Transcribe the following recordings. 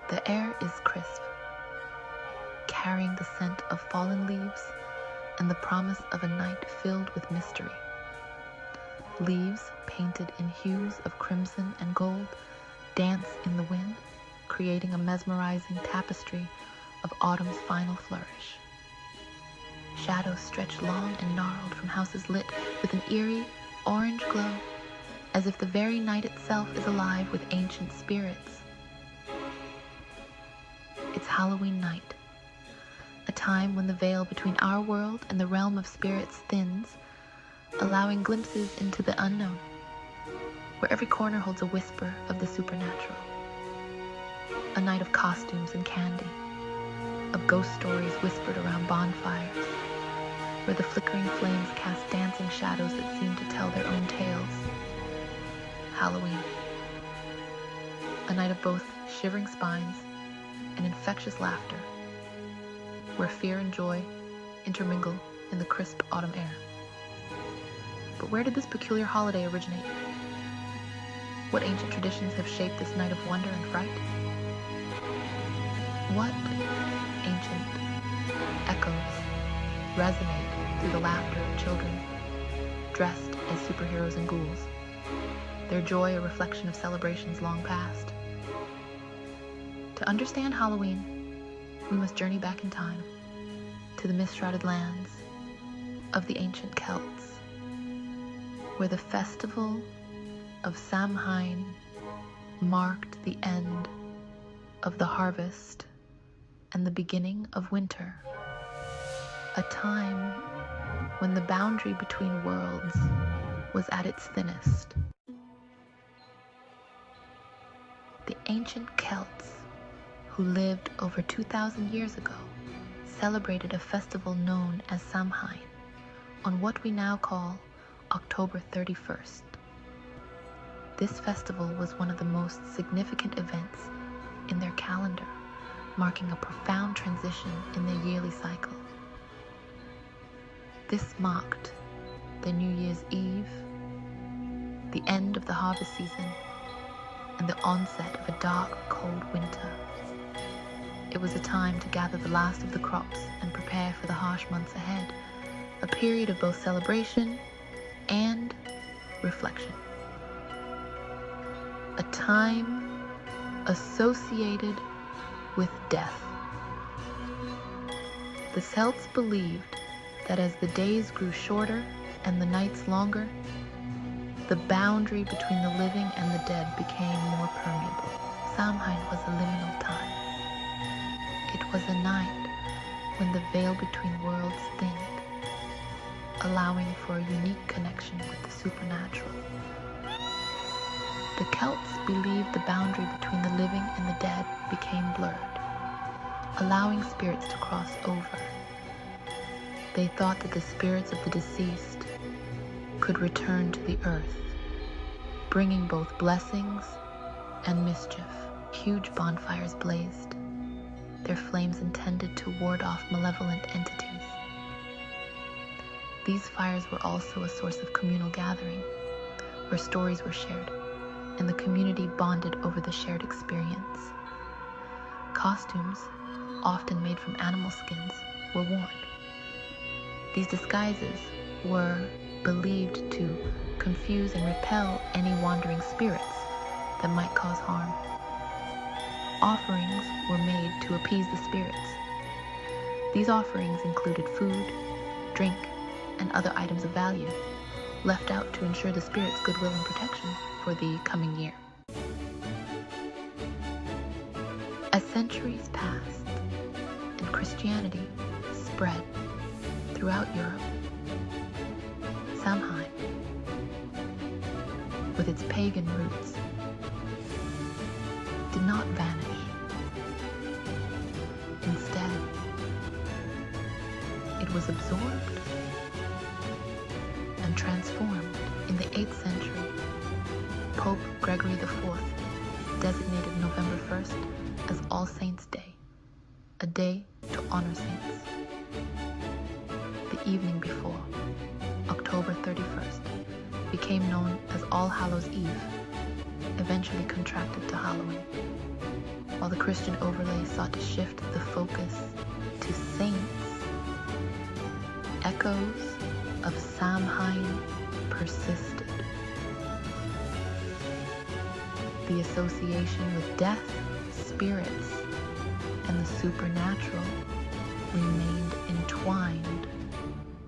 The air is crisp, carrying the scent of fallen leaves and the promise of a night filled with mystery. Leaves, painted in hues of crimson and gold, dance in the wind, creating a mesmerizing tapestry of autumn's final flourish. Shadows stretch long and gnarled from houses lit with an eerie, orange glow, as if the very night itself is alive with ancient spirits. It's Halloween night, a time when the veil between our world and the realm of spirits thins, allowing glimpses into the unknown, where every corner holds a whisper of the supernatural. A night of costumes and candy, of ghost stories whispered around bonfires, where the flickering flames cast dancing shadows that seem to tell their own tales. Halloween. A night of both shivering spines and infectious laughter, where fear and joy intermingle in the crisp autumn air. But where did this peculiar holiday originate? What ancient traditions have shaped this night of wonder and fright? What ancient echoes resonate through the laughter of children dressed as superheroes and ghouls, their joy a reflection of celebrations long past? To understand Halloween, we must journey back in time to the mist-shrouded lands of the ancient Celts, where the festival of Samhain marked the end of the harvest and the beginning of winter, a time when the boundary between worlds was at its thinnest. The ancient Celts, who lived over 2,000 years ago, celebrated a festival known as Samhain on what we now call October 31st. This festival was one of the most significant events in their calendar, marking a profound transition in their yearly cycle. This marked the New Year's Eve, the end of the harvest season, and the onset of a dark, cold winter. It was a time to gather the last of the crops and prepare for the harsh months ahead, a period of both celebration and reflection. A time associated with death. The Celts believed that as the days grew shorter and the nights longer, the boundary between the living and the dead became more permeable. Samhain was a liminal time. It was a night when the veil between worlds thinned, allowing for a unique connection with the supernatural. The Celts believed the boundary between the living and the dead became blurred, allowing spirits to cross over. They thought that the spirits of the deceased could return to the earth, bringing both blessings and mischief. Huge bonfires blazed, their flames intended to ward off malevolent entities. These fires were also a source of communal gathering, where stories were shared, and the community bonded over the shared experience. Costumes, often made from animal skins, were worn. These disguises were believed to confuse and repel any wandering spirits that might cause harm. Offerings were made to appease the spirits. These offerings included food, drink, and other items of value, left out to ensure the spirits' goodwill and protection for the coming year. As centuries passed and Christianity spread throughout Europe, Samhain, with its pagan roots, did not vanish. Instead, it was absorbed and transformed. In the 8th century, Pope Gregory IV designated November 1st as All Saints' Day, a day to honor saints. The evening before, October 31st, became known as All Hallows Eve, eventually contracted to Halloween, while the Christian overlay sought to shift the focus to saints. Echoes of Samhain persisted. The association with death, spirits, and the supernatural remained entwined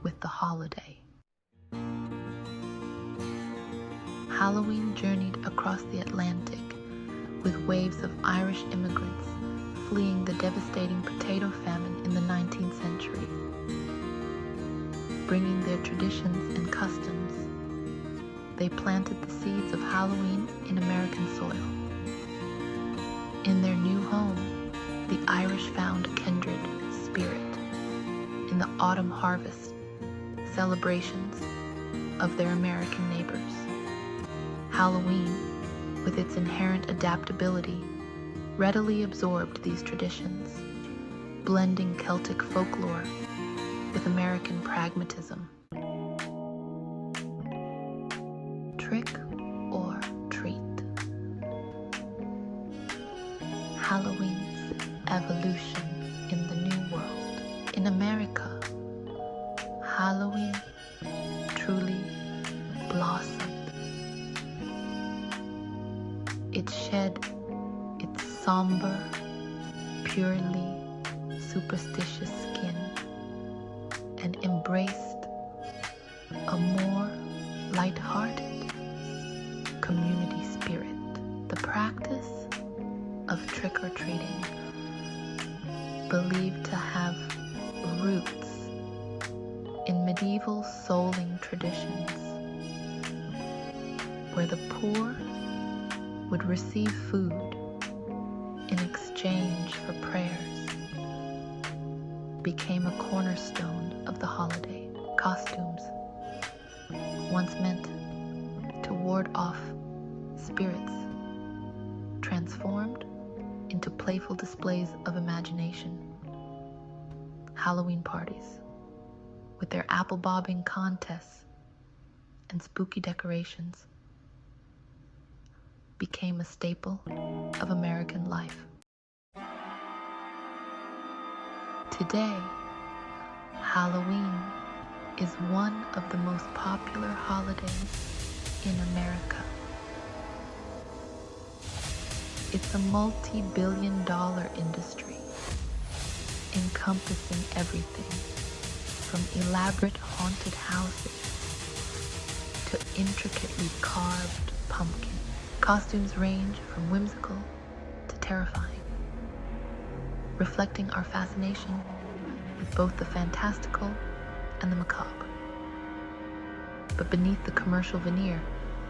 with the holiday. Halloween journeyed across the Atlantic with waves of Irish immigrants fleeing the devastating potato famine in the 19th century, bringing their traditions and customs. They planted the seeds of Halloween in American soil. In their new home, the Irish found a kindred spirit in the autumn harvest celebrations of their American neighbors. Halloween, with its inherent adaptability, readily absorbed these traditions, blending Celtic folklore with American pragmatism. Trick or treat. Halloween's evolution in the New World. In America, Halloween truly blossomed. It shed its somber, purely superstitious skin and embraced a more light-hearted community spirit. The practice of trick-or-treating, believed to have roots in medieval souling traditions, where the poor would receive food in exchange for prayers, became a cornerstone of the holiday. Costumes, once meant to ward off spirits, transformed into playful displays of imagination. Halloween parties, with their apple bobbing contests and spooky decorations, became a staple of American life. Today, Halloween is one of the most popular holidays in America. It's a multi-billion-dollar industry encompassing everything from elaborate haunted houses to intricately carved pumpkins. Costumes range from whimsical to terrifying, reflecting our fascination with both the fantastical and the macabre. But beneath the commercial veneer,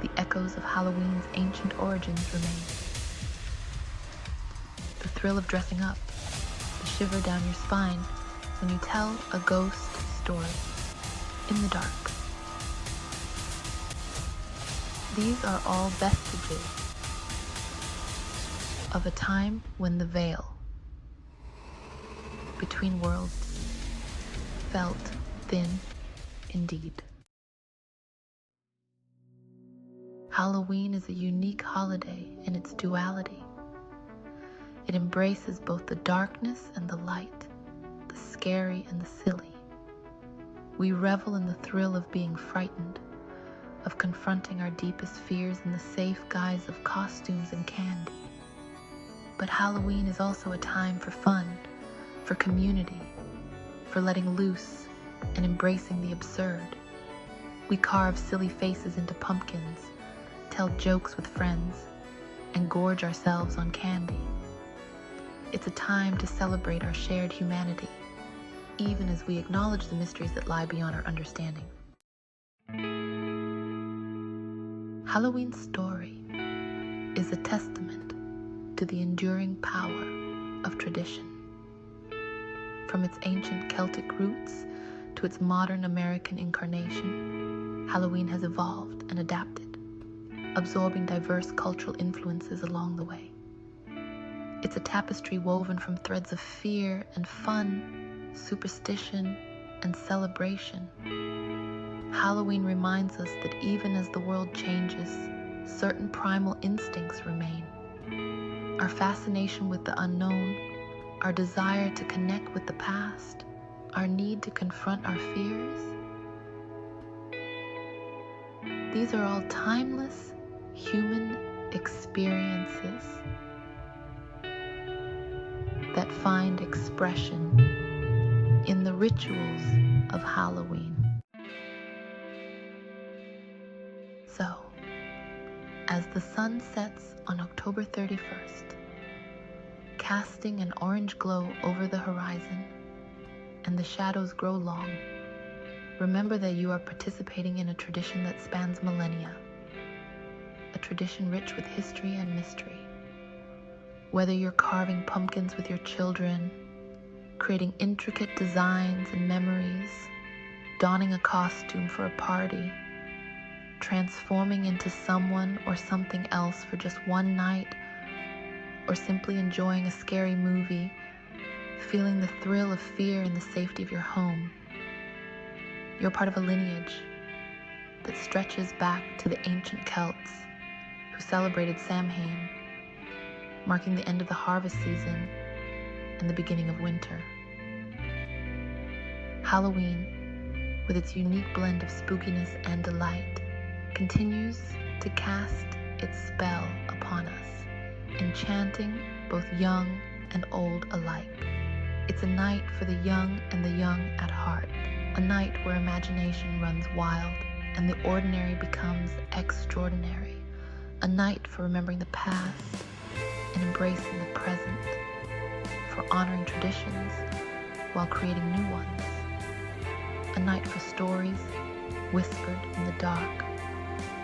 the echoes of Halloween's ancient origins remain. The thrill of dressing up, the shiver down your spine when you tell a ghost story in the dark. These are all vestiges of a time when the veil between worlds felt thin indeed. Halloween is a unique holiday in its duality. It embraces both the darkness and the light, the scary and the silly. We revel in the thrill of being frightened, of confronting our deepest fears in the safe guise of costumes and candy. But Halloween is also a time for fun, for community, for letting loose and embracing the absurd. We carve silly faces into pumpkins, tell jokes with friends, and gorge ourselves on candy. It's a time to celebrate our shared humanity, even as we acknowledge the mysteries that lie beyond our understanding. Halloween's story is a testament to the enduring power of tradition. From its ancient Celtic roots to its modern American incarnation, Halloween has evolved and adapted, absorbing diverse cultural influences along the way. It's a tapestry woven from threads of fear and fun, superstition and celebration. Halloween reminds us that even as the world changes, certain primal instincts remain. Our fascination with the unknown, our desire to connect with the past, our need to confront our fears. These are all timeless human experiences that find expression in the rituals of Halloween. So, as the sun sets on October 31st, casting an orange glow over the horizon, and the shadows grow long, remember that you are participating in a tradition that spans millennia, a tradition rich with history and mystery. Whether you're carving pumpkins with your children, creating intricate designs and memories, donning a costume for a party, transforming into someone or something else for just one night, or simply enjoying a scary movie, feeling the thrill of fear in the safety of your home. You're part of a lineage that stretches back to the ancient Celts who celebrated Samhain, marking the end of the harvest season and the beginning of winter. Halloween, with its unique blend of spookiness and delight, continues to cast its spell upon us, enchanting both young and old alike. It's a night for the young and the young at heart, a night where imagination runs wild and the ordinary becomes extraordinary, a night for remembering the past and embracing the present, for honoring traditions while creating new ones, a night for stories whispered in the dark,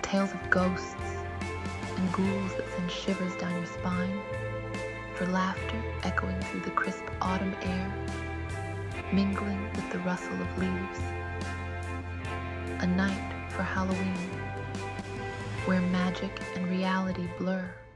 tales of ghosts and ghouls that send shivers down your spine, for laughter echoing through the crisp autumn air, mingling with the rustle of leaves. A night for Halloween, where magic and reality blur,